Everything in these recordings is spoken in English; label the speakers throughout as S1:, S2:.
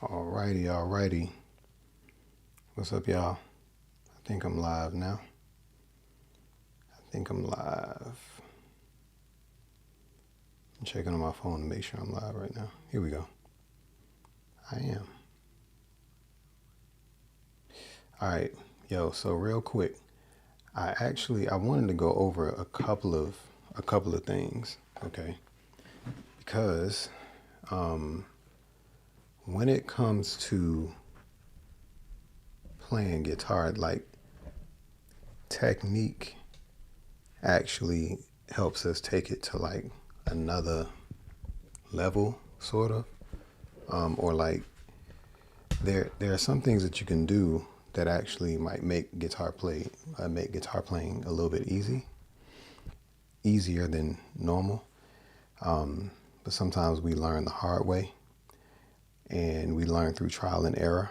S1: Alrighty. What's up, y'all? I think I'm live now. I'm checking on my phone to make sure I'm live right now. Here we go. I am. Alright, yo, so real quick. I wanted to go over a couple of things, okay? Because when it comes to playing guitar, like, technique actually helps us take it to like another level, sort of, or like there are some things that you can do that actually might make guitar playing a little bit easier than normal. But sometimes we learn the hard way, and we learn through trial and error.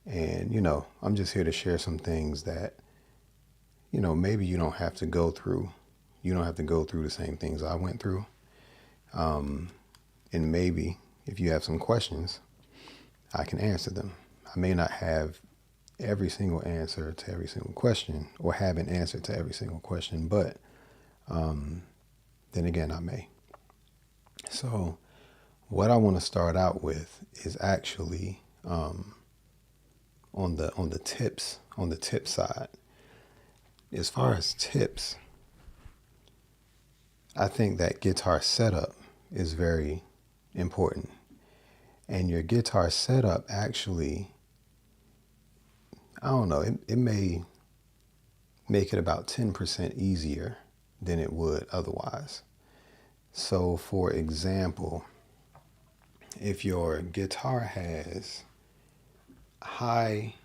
S1: And I'm just here to share some things that maybe you don't have to go through. You don't have to go through the same things I went through. And maybe if you have some questions, I can answer them. I may not have every single answer to every single question, or have an answer to every single question, but then again, I may. So what I want to start out with is actually on the tip side. As far as tips, I think that guitar setup is very important. And your guitar setup actually, I don't know, it may make it about 10% easier than it would otherwise. So for example, if your guitar has high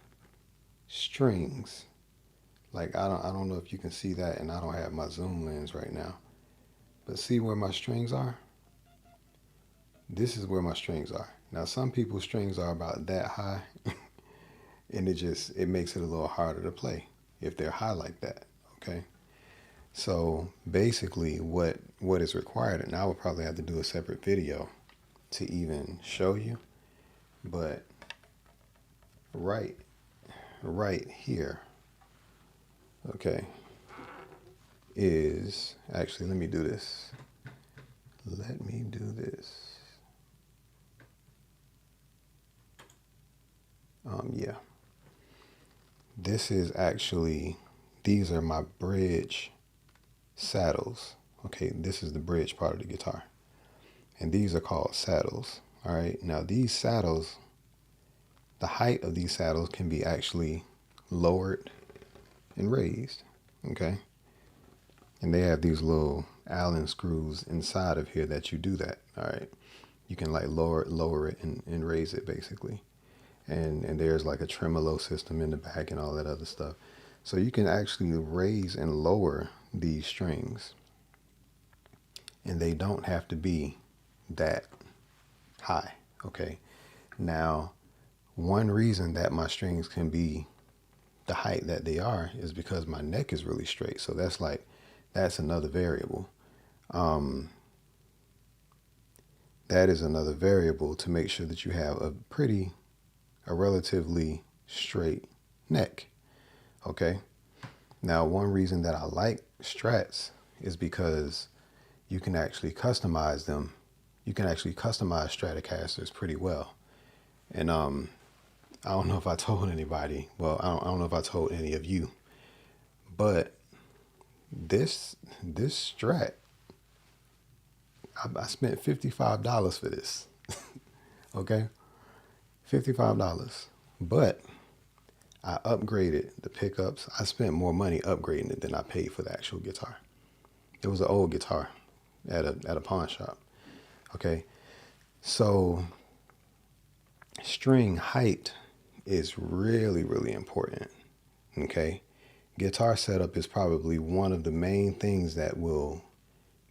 S1: strings, like I don't know if you can see that, and I don't have my zoom lens right now, but see where my strings are? This is where my strings are. Now some people's strings are about that high and it makes it a little harder to play if they're high like that, okay? So basically what is required, and I would probably have to do a separate video to even show you, but right here, okay, is actually, let me do this. Yeah. This is actually, these are my bridge saddles. Okay, this is the bridge part of the guitar. And these are called saddles. All right, now these saddles, the height of these saddles can be actually lowered and raised. Okay. And they have these little Allen screws inside of here that you do that. All right. You can like lower it and raise it basically. And there's like a tremolo system in the back and all that other stuff. So you can actually raise and lower these strings. And they don't have to be that high. Okay. Now, one reason that my strings can be the height that they are is because my neck is really straight. So that's another variable. That is another variable to make sure that you have a relatively straight neck. Okay. Now, one reason that I like Strats is because you can actually customize them. You can actually customize Stratocasters pretty well. And I don't know if I told anybody. Well, I don't know if I told any of you, but this Strat, I spent $55 for this. Okay, $55. But I upgraded the pickups. I spent more money upgrading it than I paid for the actual guitar. It was an old guitar at a pawn shop. Okay, so string height is really, really important. Okay, guitar setup is probably one of the main things that will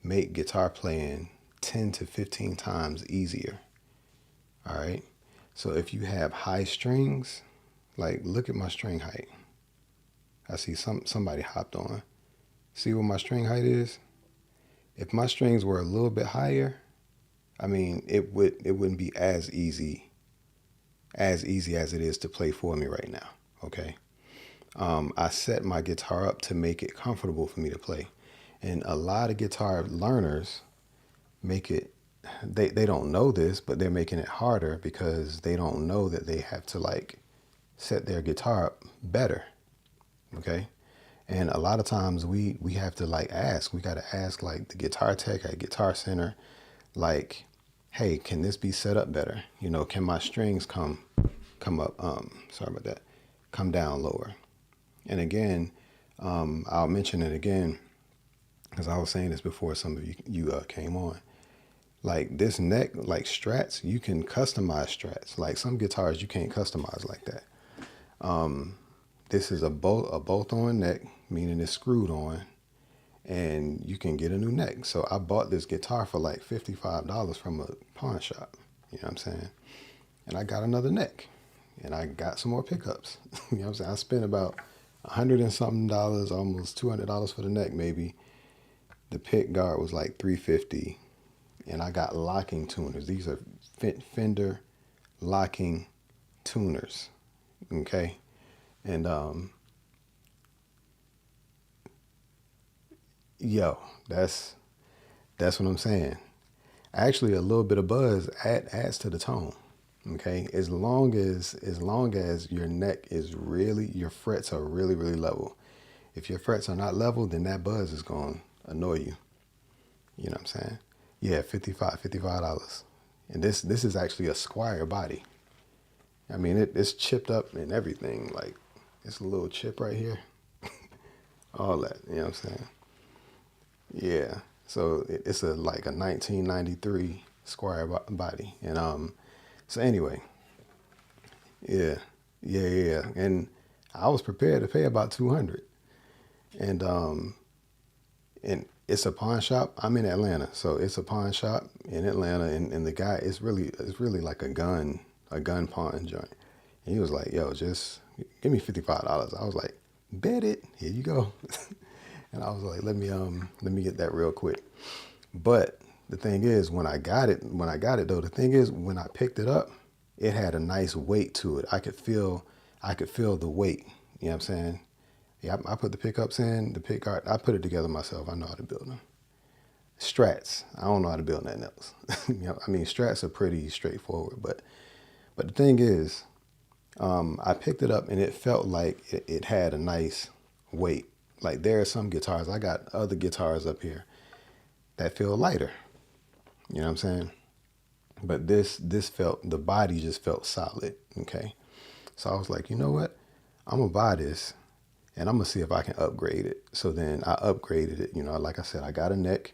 S1: make guitar playing 10 to 15 times easier. All right, so if you have high strings, like look at my string height. I see somebody hopped on. See what my string height is? If my strings were a little bit higher, I mean, it wouldn't be as easy as easy as it is to play for me right now. Okay. I set my guitar up to make it comfortable for me to play. And a lot of guitar learners make it, they don't know this, but they're making it harder because they don't know that they have to like set their guitar up better. Okay. And a lot of times we have to like ask, we got to ask like the guitar tech at Guitar Center, like, hey, can this be set up better? You know, can my strings come up, sorry about that, come down lower? And again, I'll mention it again, because I was saying this before some of you came on. Like this neck, like strats, you can customize strats. Like some guitars you can't customize like that. This is a bolt-on neck, meaning it's screwed on, and you can get a new neck. So I bought this guitar for like $55 from a pawn shop. You know what I'm saying? And I got another neck, and I got some more pickups. You know what I'm saying? I spent about $100 and something, almost $200 for the neck maybe. The pick guard was like $350, and I got locking tuners. These are Fender locking tuners. Okay. And yo, that's what I'm saying. Actually, a little bit of buzz adds to the tone. Okay, as long as your neck is really, your frets are really level. If your frets are not level, then that buzz is going to annoy you. You know what I'm saying? Yeah, $55. And this is actually a Squire body. I mean, it's chipped up and everything. Like, it's a little chip right here. All that, you know what I'm saying? Yeah. So it's like a 1993 Squire body. And so anyway, yeah. And I was prepared to pay about 200. And it's a pawn shop. I'm in Atlanta, so it's a pawn shop in Atlanta, and the guy it's really like a gun pawn joint. And he was like, "Yo, just give me $55." I was like, "Bet it. Here you go." And I was like, "Let me get that real quick." But the thing is, when I got it though, the thing is, when I picked it up, it had a nice weight to it. I could feel the weight. You know what I'm saying? Yeah, I put the pickups in, the pick guard. I put it together myself. I know how to build them. Strats, I don't know how to build nothing else. You know, I mean, strats are pretty straightforward, but the thing is, I picked it up and it felt like it had a nice weight. Like there are some guitars, I got other guitars up here that feel lighter. You know what I'm saying? But this felt, the body just felt solid. Okay. So I was like, you know what? I'm going to buy this and I'm going to see if I can upgrade it. So then I upgraded it. You know, like I said, I got a neck.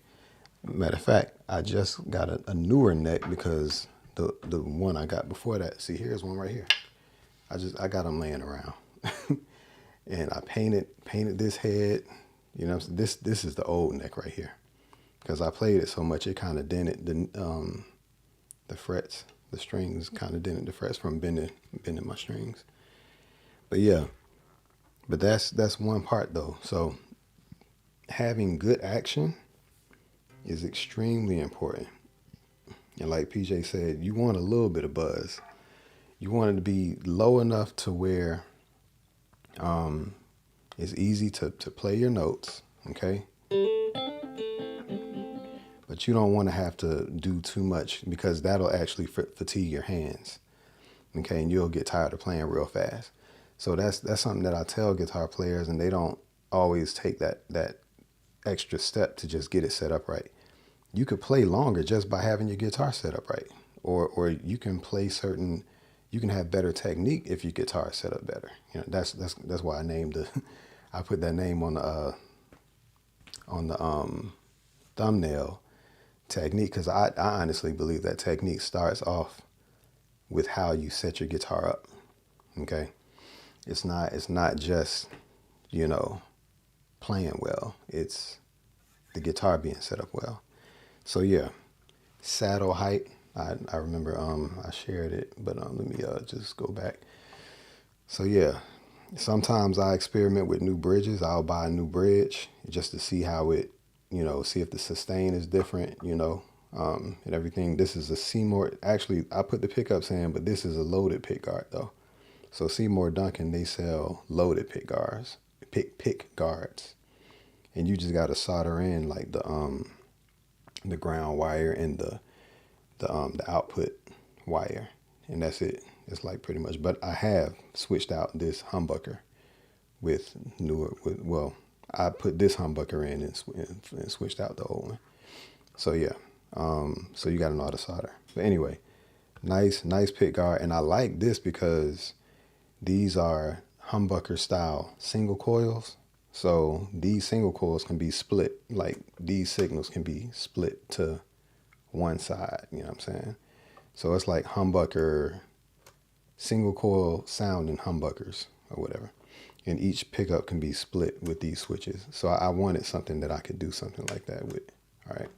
S1: Matter of fact, I just got a newer neck because the one I got before that, see, here's one right here. I got them laying around. And I painted this head. You know, this is the old neck right here. Because I played it so much, it kind of dented the frets. The strings kind of dented the frets from bending my strings. But yeah, but that's one part though. So having good action is extremely important. And like PJ said, you want a little bit of buzz. You want it to be low enough to where it's easy to play your notes, okay? But you don't want to have to do too much because that'll actually fatigue your hands, okay? And you'll get tired of playing real fast. So that's something that I tell guitar players, and they don't always take that extra step to just get it set up right. You could play longer just by having your guitar set up right, or you can play you can have better technique if your guitar is set up better. You know, that's why I named I put that name on the thumbnail, technique, because I honestly believe that technique starts off with how you set your guitar up. Okay, it's not just, you know, playing well. It's the guitar being set up well. So yeah, saddle height. I remember I shared it, but let me just go back. So yeah, sometimes I experiment with new bridges. I'll buy a new bridge just to see how it, you know, see if the sustain is different, you know, and everything. This is a Seymour. Actually, I put the pickups in, but this is a loaded pick guard though. So Seymour Duncan, they sell loaded pick guards, pick guards, and you just got to solder in like the ground wire and the output wire, and that's it. It's like pretty much. But I have switched out this humbucker with newer. Well, I put this humbucker in and switched out the old one. So yeah. So you got to know how to solder. But anyway, nice pick guard, and I like this because these are humbucker style single coils. So these single coils can be split. Like these signals can be split to one side. You know what I'm saying? So it's like humbucker, single coil sounding humbuckers or whatever. And each pickup can be split with these switches. So I wanted something that I could do something like that with. All right.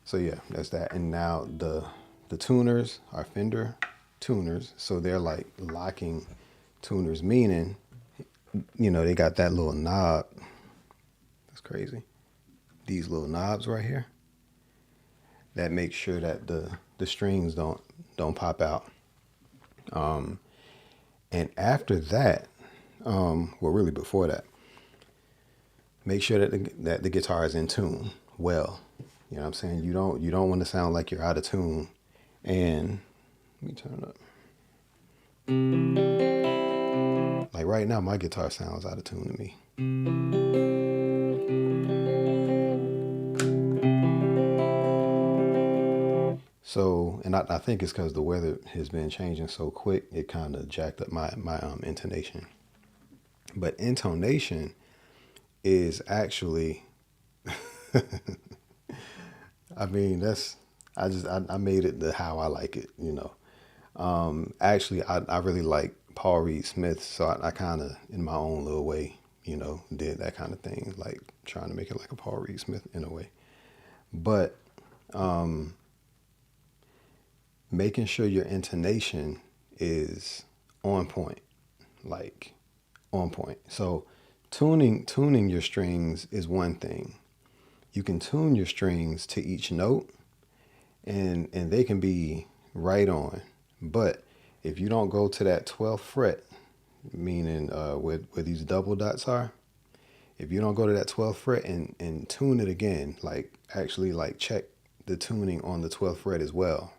S1: So yeah, that's that. And now the tuners are Fender tuners. So they're like locking tuners, meaning, you know, they got that little knob. That's crazy. These little knobs right here that make sure that the strings don't pop out. And after that, well, really before that, make sure that the guitar is in tune well. You know what I'm saying? You don't want to sound like you're out of tune. And let me turn it up. Like right now, my guitar sounds out of tune to me. So, and I think it's because the weather has been changing so quick, it kind of jacked up my intonation. But intonation is actually, I mean, I made it how I like it, you know. Actually, I really like Paul Reed Smith, so I kind of, in my own little way, you know, did that kind of thing, like trying to make it like a Paul Reed Smith in a way. But making sure your intonation is on point, like on point. So tuning your strings is one thing. You can tune your strings to each note, and they can be right on. But if you don't go to that 12th fret, meaning where these double dots are, if you don't go to that 12th fret and tune it again, like actually like check the tuning on the 12th fret as well.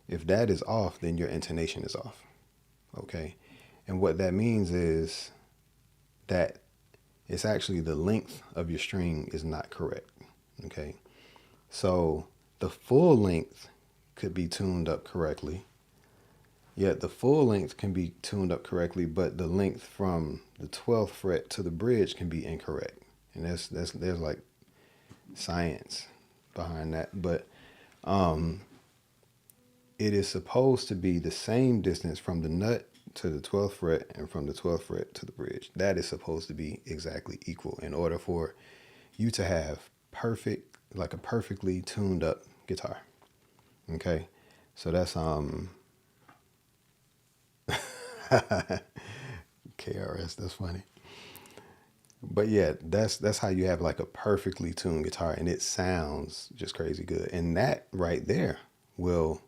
S1: If that is off, then your intonation is off. Okay. And what that means is that it's actually the length of your string is not correct. Okay. So the full length could be tuned up correctly. Yet the full length can be tuned up correctly, but the length from the 12th fret to the bridge can be incorrect. And there's like science behind that. But it is supposed to be the same distance from the nut to the 12th fret and from the 12th fret to the bridge. That is supposed to be exactly equal in order for you to have like a perfectly tuned up guitar. Okay. So that's KRS, that's funny. But yeah, that's how you have like a perfectly tuned guitar, and it sounds just crazy good. And that right there will,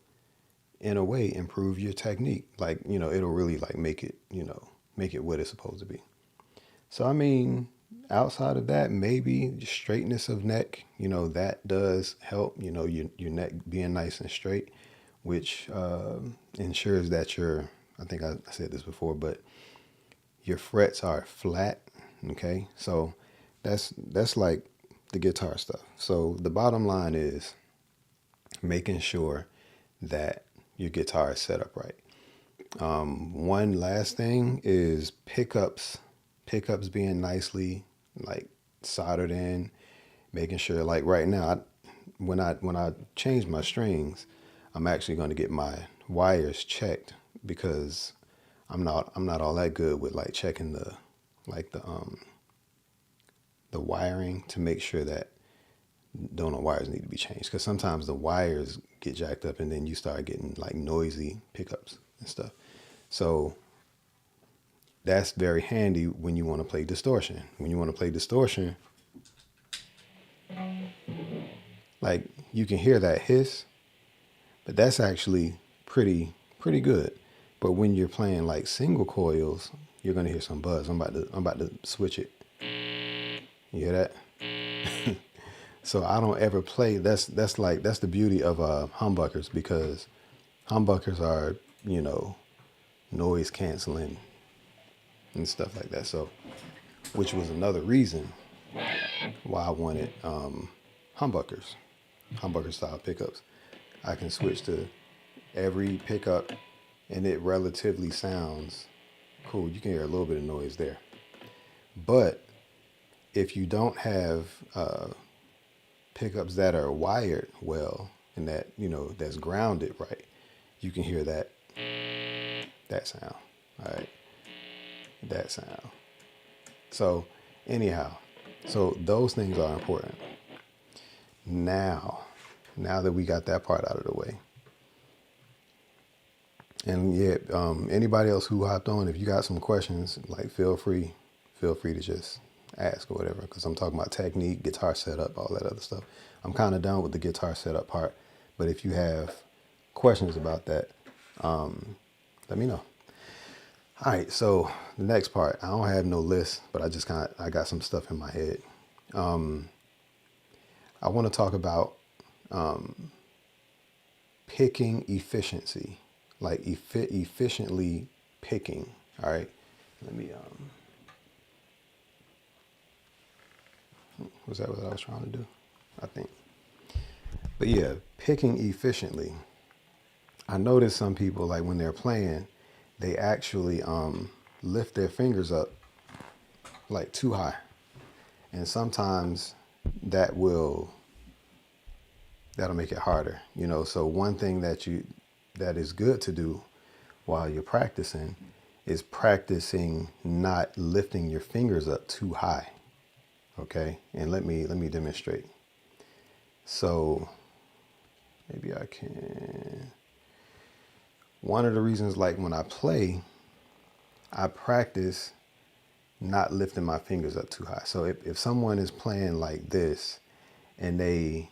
S1: in a way, improve your technique. Like, you know, it'll really like make it what it's supposed to be. So I mean, outside of that, maybe straightness of neck, you know, that does help, you know, your neck being nice and straight, which ensures that I think I said this before, but your frets are flat. Okay. So that's like the guitar stuff. So the bottom line is making sure that your guitar is set up right. One last thing is pickups being nicely like soldered in, making sure like right now, when I change my strings, I'm actually going to get my wires checked because I'm not all that good with like checking the wiring to make sure that no wires need to be changed, because sometimes the wires get jacked up and then you start getting like noisy pickups and stuff. So that's very handy when you want to play distortion. When you want to play distortion, like you can hear that hiss, but that's actually pretty good. But when you're playing like single coils, you're gonna hear some buzz. I'm about to switch it. You hear that? So I don't ever play. That's the beauty of humbuckers, because humbuckers are, you know, noise canceling and stuff like that. So, which was another reason why I wanted humbuckers, humbucker style pickups. I can switch to every pickup and it relatively sounds cool. You can hear a little bit of noise there. But if you don't have pickups that are wired well and that, you know, that's grounded right, you can hear that sound. All right. That sound. So anyhow, so those things are important. Now that we got that part out of the way, and yeah, anybody else who hopped on, if you got some questions, like feel free to just ask or whatever, because I'm talking about technique, guitar setup, all that other stuff. I'm kind of done with the guitar setup part, but if you have questions about that, let me know. All right, so the next part, I don't have no list, but I got some stuff in my head. I want to talk about picking efficiency, like efficiently picking. All right, let me. Was that what I was trying to do? I think. But yeah, picking efficiently. I notice some people, like when they're playing, they actually lift their fingers up like too high, and sometimes that'll make it harder, you know. So one thing that is good to do while you're practicing is practicing not lifting your fingers up too high. Okay, and let me demonstrate. So maybe I can. One of the reasons, like when I play, I practice not lifting my fingers up too high. So if someone is playing like this and they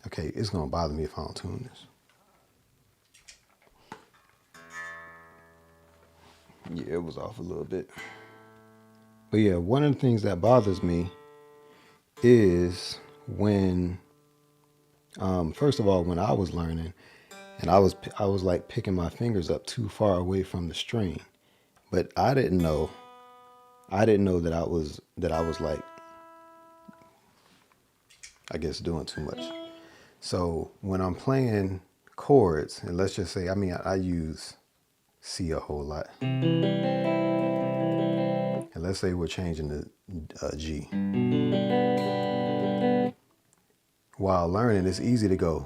S1: okay, it's gonna bother me if I don't tune this. Yeah, it was off a little bit. But yeah, one of the things that bothers me is when, first of all, when I was learning, and I was like picking my fingers up too far away from the string, but I didn't know that I was like, I guess, doing too much. So when I'm playing chords, and let's just say, I use C a whole lot, and let's say we're changing to G. While learning, it's easy to go.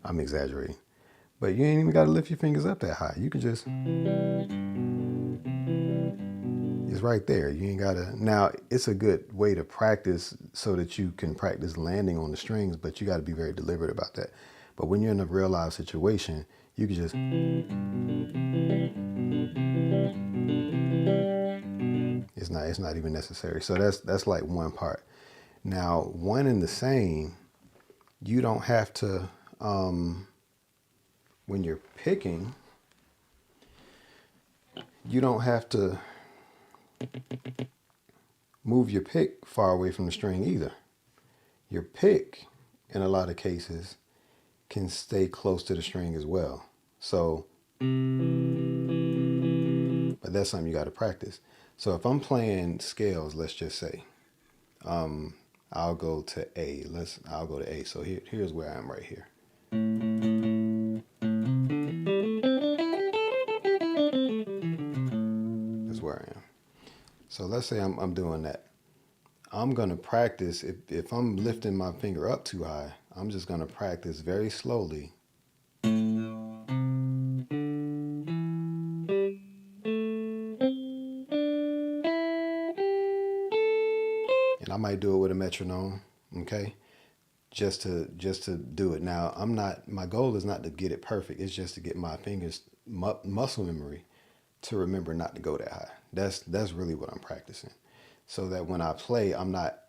S1: I'm exaggerating, but you ain't even got to lift your fingers up that high. You can just, it's right there. You ain't got to. Now, it's a good way to practice so that you can practice landing on the strings, but you got to be very deliberate about that. But when you're in a real life situation, you can just, it's not even necessary. So that's like one part. Now, one and the same, you don't have to, when you're picking, you don't have to move your pick far away from the string either. Your pick, in a lot of cases, can stay close to the string as well. So, but that's something you got to practice. So if I'm playing scales, let's just say, I'll go to A. I'll go to A. So here's where I am right here. That's where I am. So let's say I'm doing that. I'm going to practice, if I'm lifting my finger up too high, I'm just going to practice very slowly. And I might do it with a metronome, okay? just to do it. Now, my goal is not to get it perfect. It's just to get my fingers muscle memory to remember not to go that high. That's really what I'm practicing, so that when I play, I'm not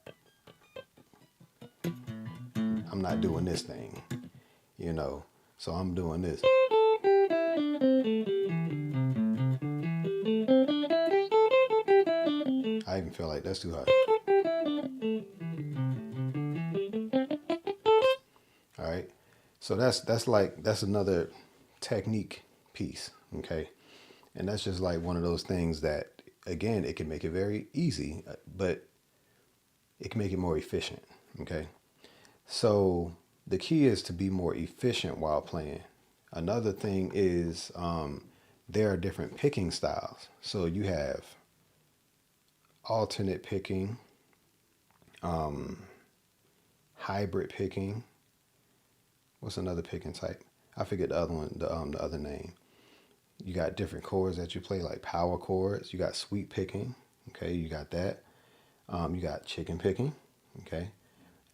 S1: doing this thing, you know. So I'm doing this. I even feel like that's too high. All right. So that's another technique piece, okay? And that's just like one of those things that, again, it can make it very easy, but it can make it more efficient, okay? So the key is to be more efficient while playing. Another thing is there are different picking styles. So you have alternate picking, hybrid picking. What's another picking type? I forget the other one, the other name. You got different chords that you play, like power chords. You got sweep picking. Okay, you got that. You got chicken picking. Okay,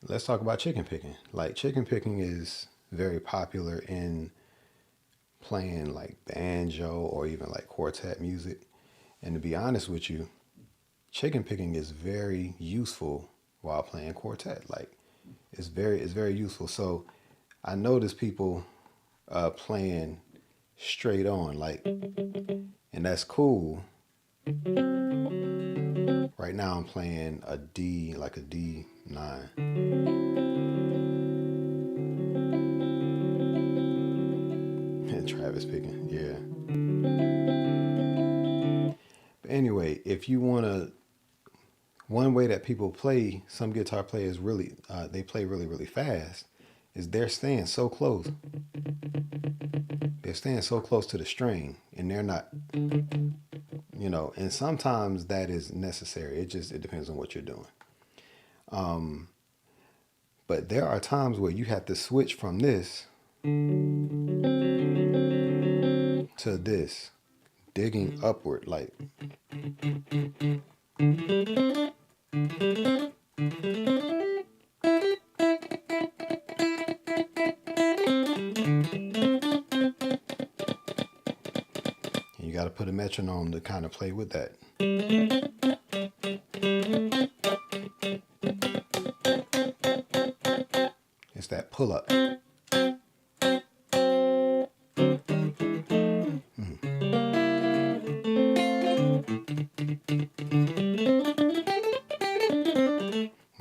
S1: let's talk about chicken picking. Like, chicken picking is very popular in playing like banjo or even like quartet music. And to be honest with you, chicken picking is very useful while playing quartet. Like, it's very useful. So I notice people playing straight on, like, and that's cool. Right now I'm playing a D, like a D9. And Travis picking, yeah. But anyway, if you want to, one way that people play, some guitar players really, they play really fast, is they're staying so close. They're staying so close to the string, and they're not, you know, and sometimes that is necessary. It depends on what you're doing. But there are times where you have to switch from this to this, digging upward, like. You got to put a metronome to kind of play with that. It's that pull up.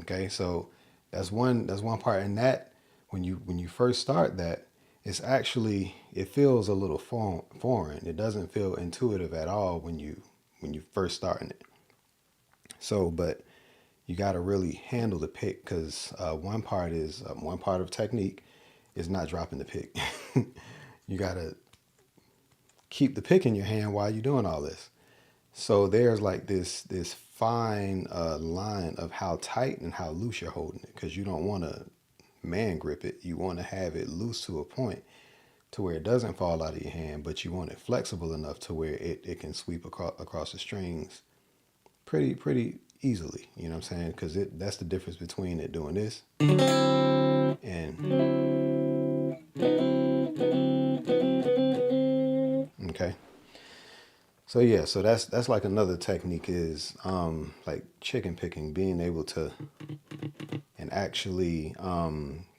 S1: Okay, so that's one part, and that when you first start that, it's actually, it feels a little foreign. It doesn't feel intuitive at all when you first starting it. So, but you got to really handle the pick, because one part of technique is not dropping the pick. You got to keep the pick in your hand while you're doing all this. So there's like this fine line of how tight and how loose you're holding it, because you don't want to man grip it. You want to have it loose to a point to where it doesn't fall out of your hand, but you want it flexible enough to where it can sweep across the strings pretty easily. You know what I'm saying? Because that's the difference between it doing this and. Okay. So yeah, so that's like another technique is like chicken picking, being able to, and actually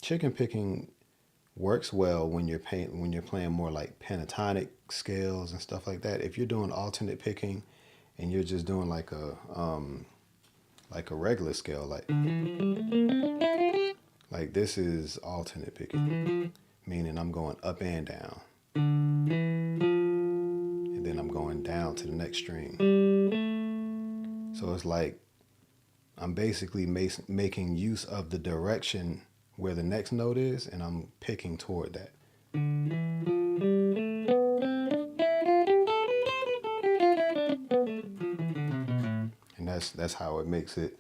S1: chicken picking works well when you're playing more like pentatonic scales and stuff like that. If you're doing alternate picking and you're just doing like a regular scale, like this is alternate picking, meaning I'm going up and down. And then I'm going down to the next string. So it's like I'm basically making use of the direction where the next note is, and I'm picking toward that. And that's how it makes it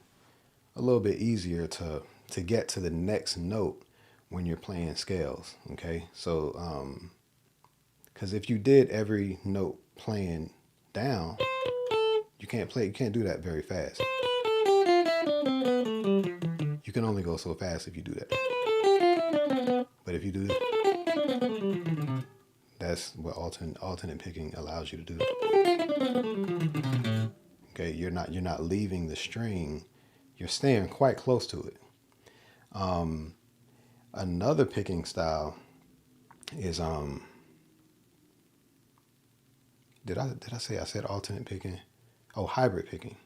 S1: a little bit easier to get to the next note when you're playing scales. Okay, so because if you did every note playing down, you can't do that very fast. You can only go so fast if you do that. But if you do this, that's what alternate picking allows you to do. Okay, you're not leaving the string, you're staying quite close to it. Another picking style is did I say I said alternate picking? Oh, hybrid picking.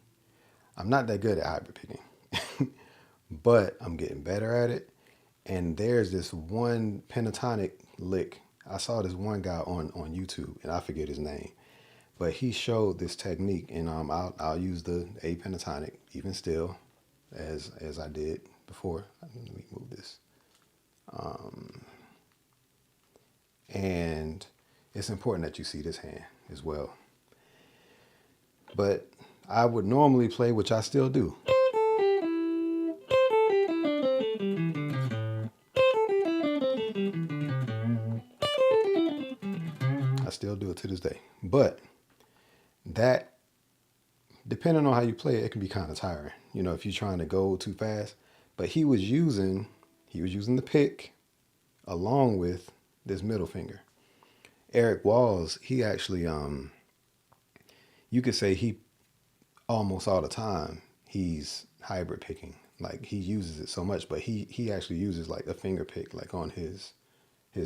S1: I'm not that good at hybrid picking, but I'm getting better at it. And there's this one pentatonic lick. I saw this one guy on YouTube, and I forget his name, but he showed this technique, and I'll use the A pentatonic even still, as I did before. Let me move this. And it's important that you see this hand as well. But I would normally play, which I still do. I still do it to this day. But that, depending on how you play it, it can be kind of tiring. You know, if you're trying to go too fast. But he was using the pick along with this middle finger. Eric Walls, he actually, you could say he almost all the time he's hybrid picking. Like he uses it so much, but he actually uses like a finger pick, like on his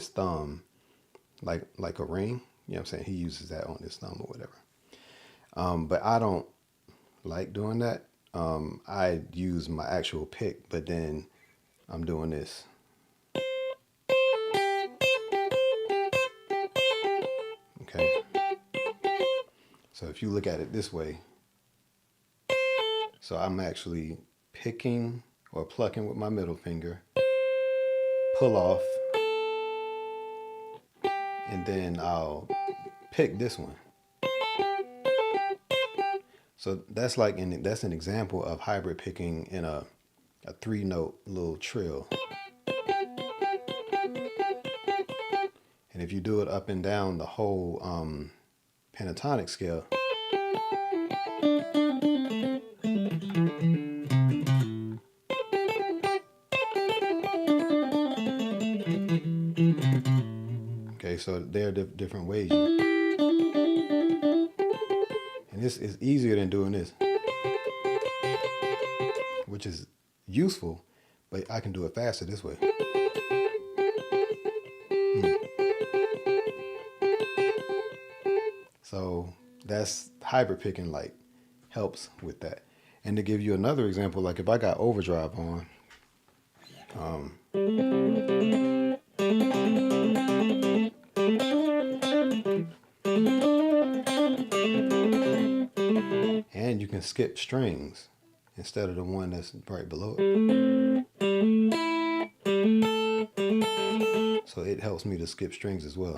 S1: thumb, like a ring. You know what I'm saying? He uses that on his thumb or whatever. But I don't like doing that. I use my actual pick, but then I'm doing this. Okay. So if you look at it this way, so I'm actually picking or plucking with my middle finger, pull off, and then I'll pick this one. So that's that's an example of hybrid picking in a 3-note little trill. And if you do it up and down the whole pentatonic scale, okay, so there are different ways. And this is easier than doing this, which is useful, but I can do it faster this way. So that's hybrid picking, like helps with that. And to give you another example, like if I got overdrive on, and you can skip strings instead of the one that's right below it. So it helps me to skip strings as well.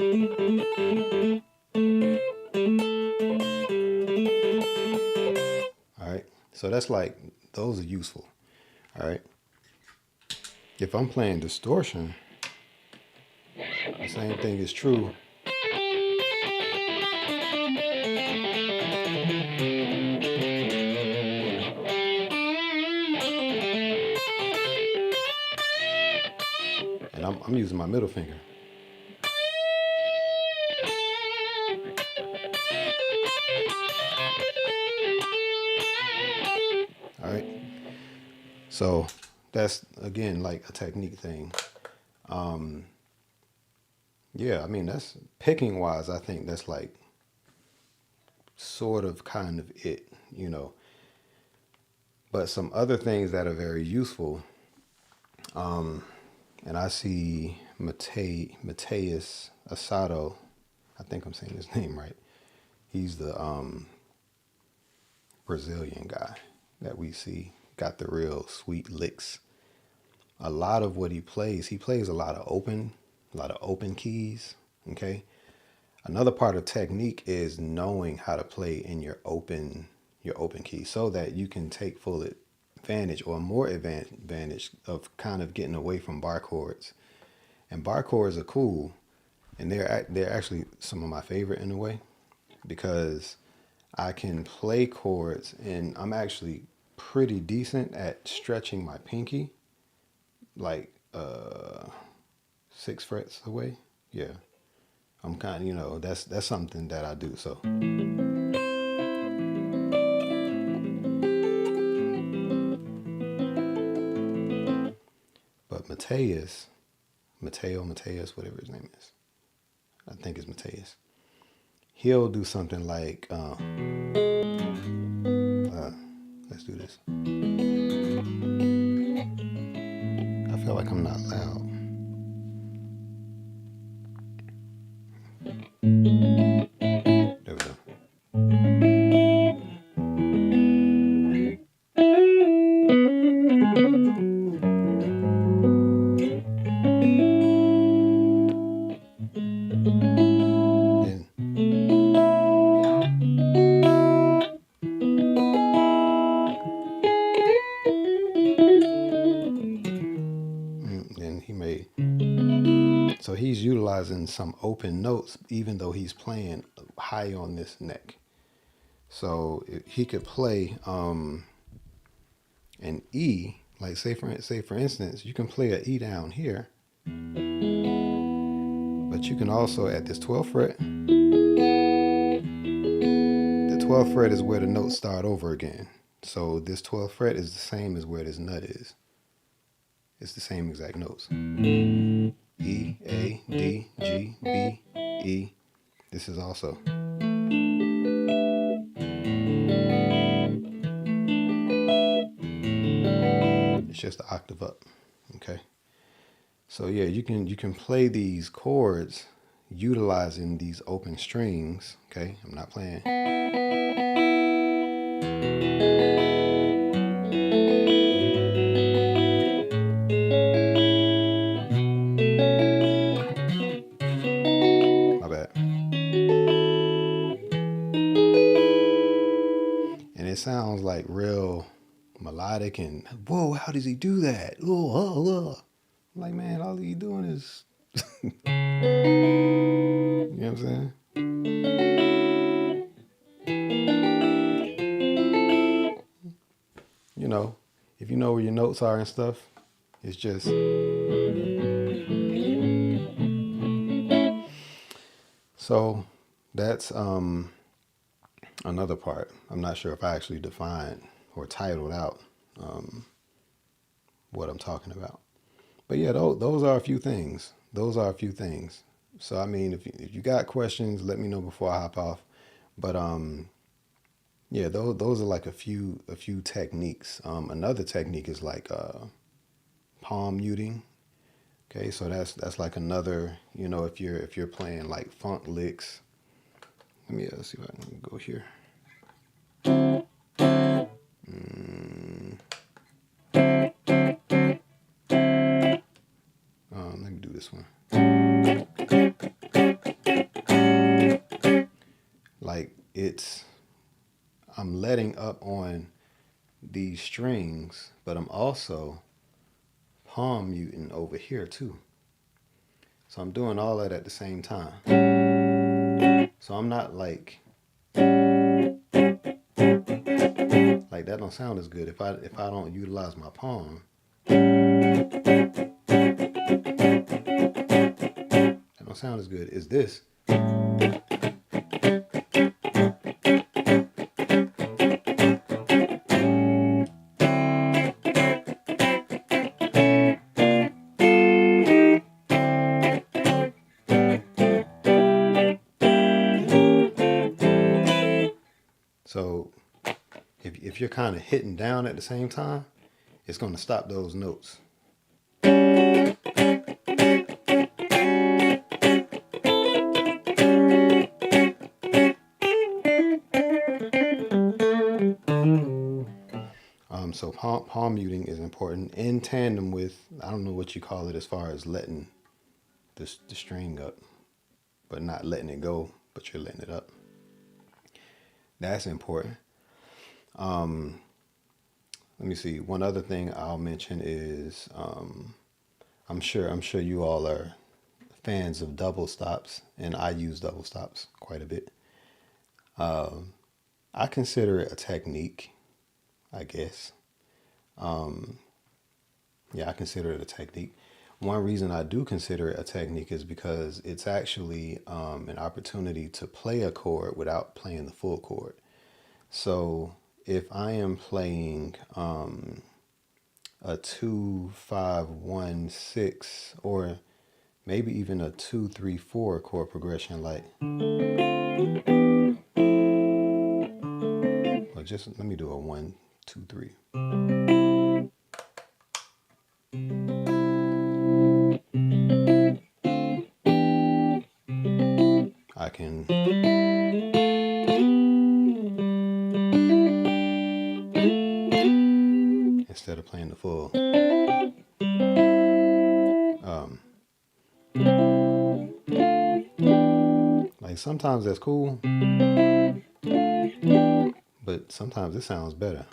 S1: All right. So that's like, those are useful. All right. If I'm playing distortion, the same thing is true. And I'm using my middle finger. All right. So that's, again, like a technique thing. Yeah, I mean, that's picking wise, I think that's like sort of kind of it, you know. But some other things that are very useful, and I see Mateus Asado, I think I'm saying his name right. He's the Brazilian guy that we see, got the real sweet licks. A lot of what he plays a lot of open keys. Okay. Another part of technique is knowing how to play in your open key so that you can take full advantage or more advantage of kind of getting away from bar chords. And bar chords are cool, and they're actually some of my favorite in a way, because I can play chords and I'm actually pretty decent at stretching my pinky, like 6 frets away. Yeah, I'm kind of, that's something that I do. So but Mateus, whatever his name is, I think it's Mateus. He'll do something like, let's do this. I feel like I'm not loud. There we go. Then he may. So he's utilizing some open notes, even though he's playing high on this neck. So he could play an E, like say for instance, you can play an E down here, but you can also at this 12th fret. The 12th fret is where the notes start over again. So this 12th fret is the same as where this nut is. It's the same exact notes. E, A, D, G, B, E. This is also. It's just an octave up. Okay. So yeah, you can play these chords utilizing these open strings. Okay, I'm not playing. My bad. And it sounds like real melodic and whoa, how does he do that? I'm like, man, all he's doing is you know what I'm saying? If you know where your notes are and stuff, it's just so that's another part. I'm not sure if I actually defined or titled out what I'm talking about. But yeah, those are a few things. So I mean, if you got questions, let me know before I hop off. But yeah, those are like a few techniques. Another technique is like palm muting. Okay, so that's like another. If you're playing like funk licks. Let me see if I can go here. Let me do this one. Like I'm letting up on these strings, but I'm also palm muting over here too. So I'm doing all that at the same time. So I'm not like that don't sound as good if I don't utilize my palm. That don't sound as good as this. So if you're kind of hitting down at the same time, it's going to stop those notes. So palm muting is important in tandem with, I don't know what you call it as far as letting the string up, but not letting it go, but you're letting it up. That's important. Let me see. One other thing I'll mention is I'm sure you all are fans of double stops, and I use double stops quite a bit. I consider it a technique, I guess. Yeah, I consider it a technique. one reason I do consider it a technique is because it's actually an opportunity to play a chord without playing the full chord. So if I am playing a 2 5 1 6, or maybe even a 2 3 4 chord progression, like, or just let me do a 1 2 3. I can instead of playing the full. Like sometimes that's cool, but sometimes it sounds better.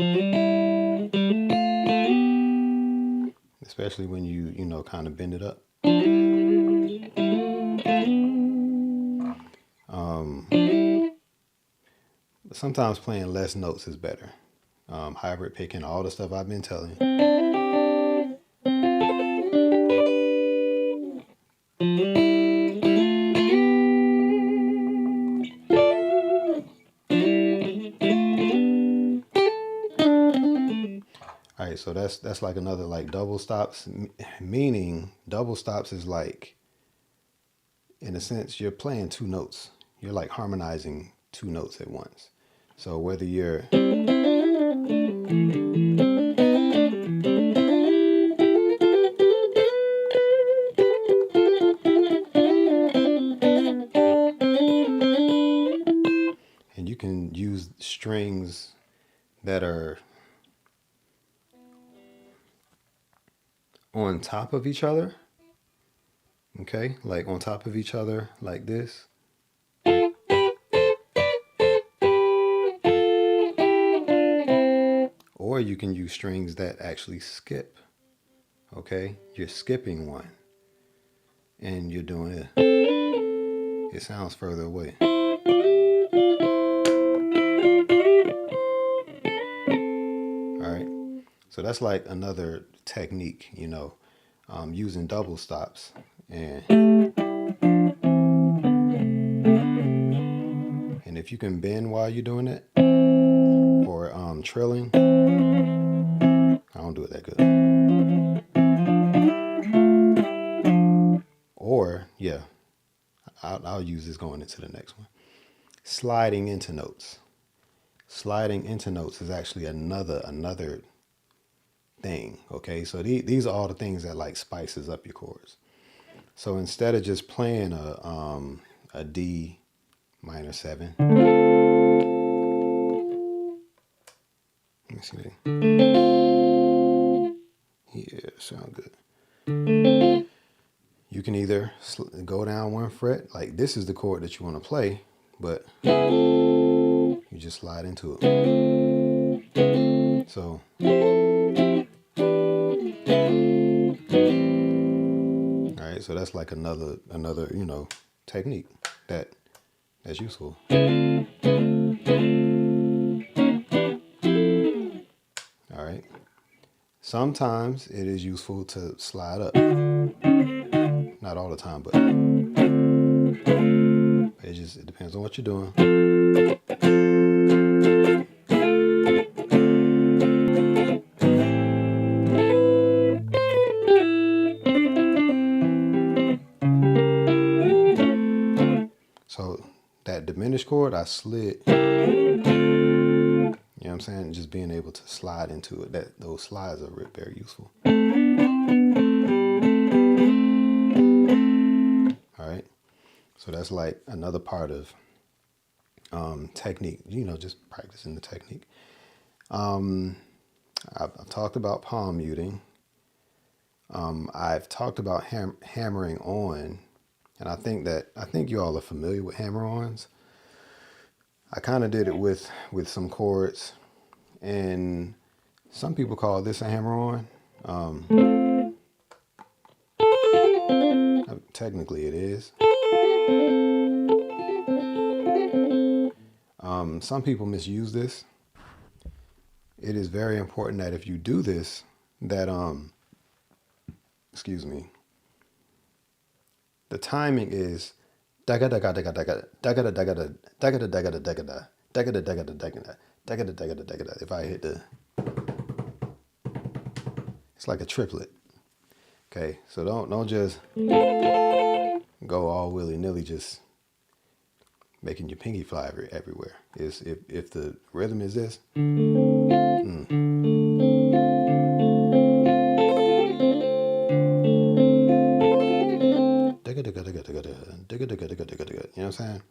S1: Especially when you know, kind of bend it up. But sometimes playing less notes is better. Hybrid picking, all the stuff I've been telling you. All right, so that's like another, like, double stops, meaning double stops is like, in a sense, you're playing two notes. You're like harmonizing two notes at once. So whether you're and you can use strings that are on top of each other. Okay, like on top of each other, like this. Or you can use strings that actually skip. Okay, you're skipping one and you're doing it. It sounds further away. All right, so that's like another technique, you know, using double stops. And if you can bend while you're doing it, or trilling, I don't do it that good. Or yeah, I'll use this going into the next one. Sliding into notes. Sliding into notes is actually another thing. Okay, so these are all the things that like spices up your chords. So instead of just playing a D minor 7, let me see that. Yeah, sound good. You can either go down one fret, like this is the chord that you want to play, but you just slide into it. So all right, so that's like another you know, technique that's useful. All right. Sometimes it is useful to slide up. Not all the time, but it depends on what you're doing. So that diminished chord, I slid. You know what I'm saying? Just being able to slide into it. Those slides are very useful. All right. So that's like another part of technique, you know, just practicing the technique. I've talked about palm muting. I've talked about hammering on, and I think you all are familiar with hammer-ons. I kind of did it with some chords, and some people call this a hammer-on. Technically, it is. Some people misuse this. It is very important that if you do this, that excuse me, The timing is daga daga daga daga daga daga daga daga daga daga daga daga daga daga daga daga daga. If I hit the, it's like a triplet. Okay, so don't just go all willy nilly, just making your pinky fly everywhere. Is if the rhythm is this. You know what I'm saying?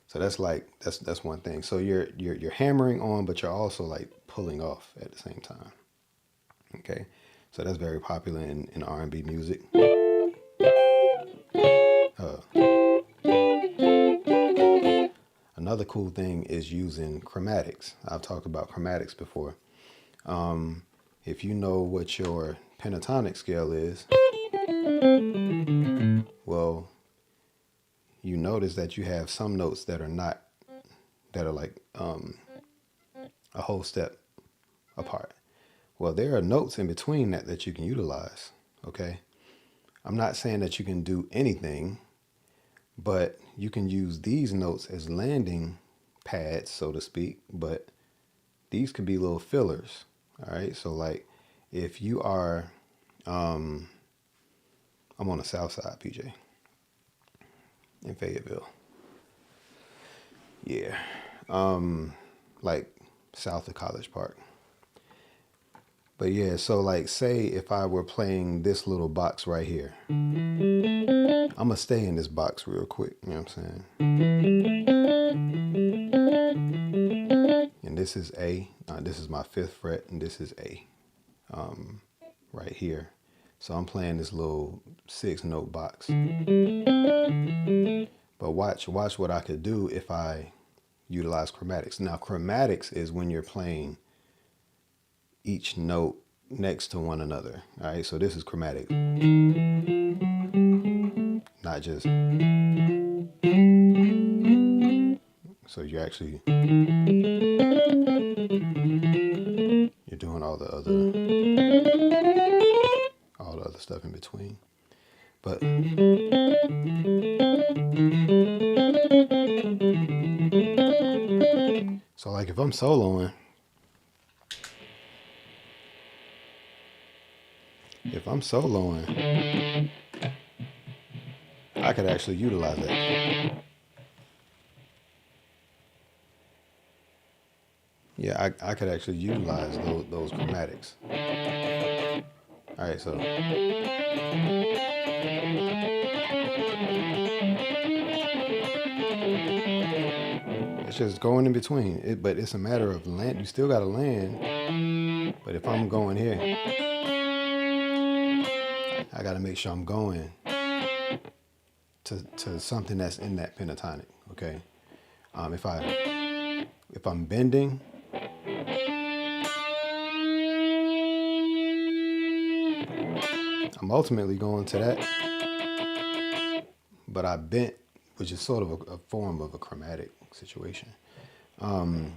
S1: So that's like that's one thing. So you're hammering on, but you're also like pulling off at the same time. Okay, so that's very popular in R&B music. Another cool thing is using chromatics. I've talked about chromatics before. If you know what your pentatonic scale is, well, you notice that you have some notes that are not, that are like a whole step apart. Well, there are notes in between that you can utilize, okay? I'm not saying that you can do anything, but you can use these notes as landing pads, so to speak, but these could be little fillers, all right? So like if you are, I'm on the south side, PJ, in Fayetteville. Yeah, like south of College Park. But yeah, so like say if I were playing this little box right here, I'm gonna stay in this box real quick, you know what I'm saying? And this is A, this is my 5th fret, and this is A, right here. So I'm playing this little 6-note box. But watch what I could do if I utilize chromatics. Now chromatics is when you're playing each note next to one another. All right, so this is chromatic, not just. So you're actually, you're doing all the other stuff in between. But so like if I'm soloing, I could actually utilize that. Yeah, I could actually utilize those chromatics. All right, so it's just going in between. But it's a matter of land. You still got to land. But if I'm going here, I got to make sure I'm going to something that's in that pentatonic. Okay. If I'm bending, I'm ultimately going to that, but I bent, which is sort of a form of a chromatic situation. And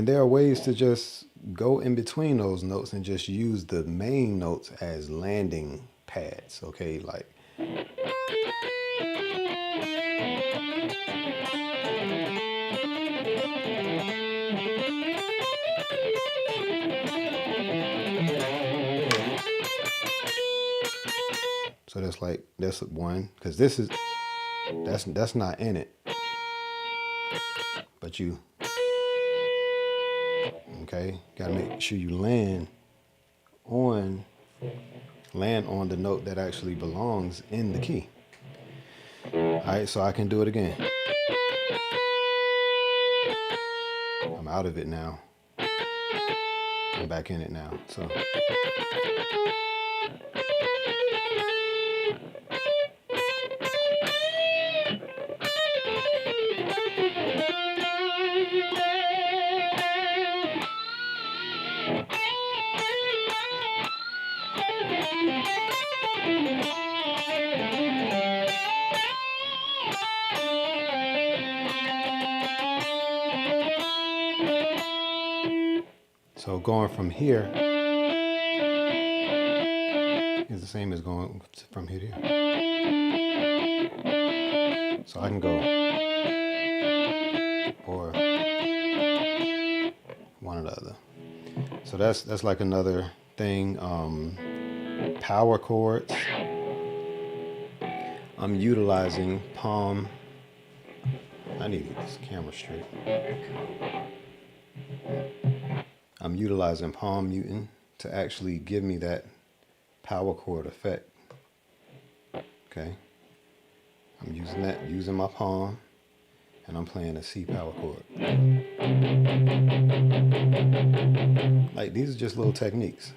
S1: there are ways to just go in between those notes and just use the main notes as landing pads, okay? Like, so that's one, because this is, that's not in it, but you, okay, gotta make sure you land on the note that actually belongs in the key. All right, so I can do it again. I'm out of it now. I'm back in it now. So going from here is the same as going from here to here. So I can go or one or the other. So that's like another thing. Power chords. I'm utilizing palm. I need to get this camera straight. I'm utilizing palm muting to actually give me that power chord effect. Okay. I'm using that, using my palm, and I'm playing a C power chord. Like, these are just little techniques.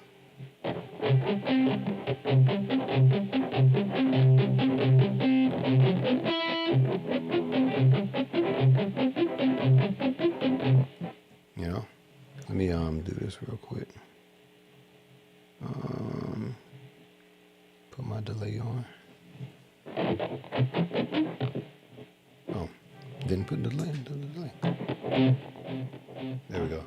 S1: You know, let me do this real quick. Put my delay on. Oh, didn't put the delay. There we go.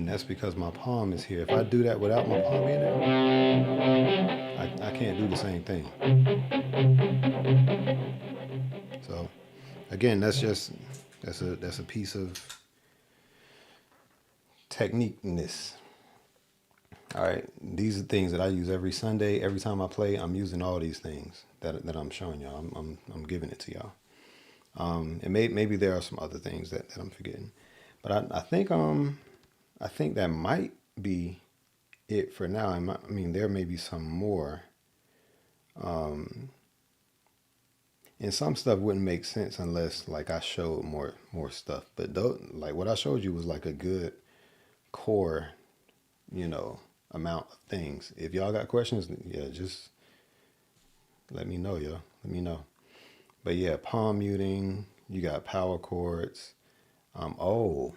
S1: That's because my palm is here. If I do that without my palm in there, I can't do the same thing. So again, that's a piece of techniqueness. All right, these are things that I use every Sunday. Every time I play, I'm using all these things that I'm showing y'all. I'm giving it to y'all. And maybe there are some other things that I'm forgetting, but I think that might be it for now. I mean, there may be some more. And some stuff wouldn't make sense unless like I showed more stuff. But like what I showed you was like a good core, amount of things. If y'all got questions, yeah, just let me know, yo. Let me know. But yeah, palm muting, you got power chords. Oh.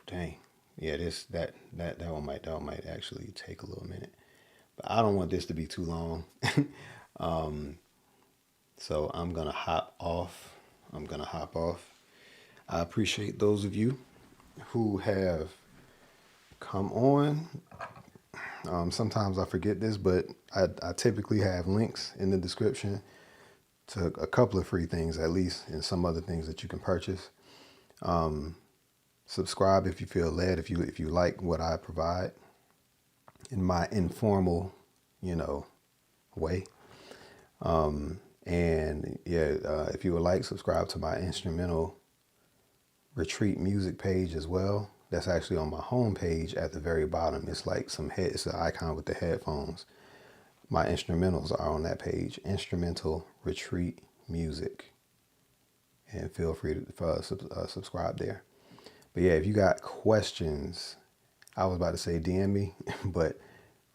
S1: Dang. Yeah, that one might actually take a little minute. But I don't want this to be too long. So I'm gonna hop off. I appreciate those of you who have come on. Sometimes I forget this, but I typically have links in the description to a couple of free things, at least, and some other things that you can purchase. Subscribe if you feel led, if you like what I provide in my informal, way. And yeah, if you would like, subscribe to my instrumental retreat music page as well. That's actually on my home page at the very bottom. It's like it's an icon with the headphones. My instrumentals are on that page, instrumental retreat music. And feel free to subscribe there. But yeah, if you got questions, I was about to say DM me, but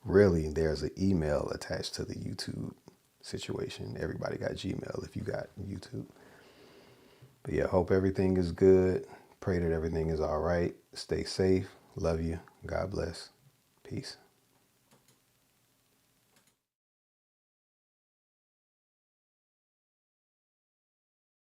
S1: really there's an email attached to the YouTube situation. Everybody got Gmail if you got YouTube. But yeah, hope everything is good. Pray that everything is all right. Stay safe. Love you. God bless. Peace.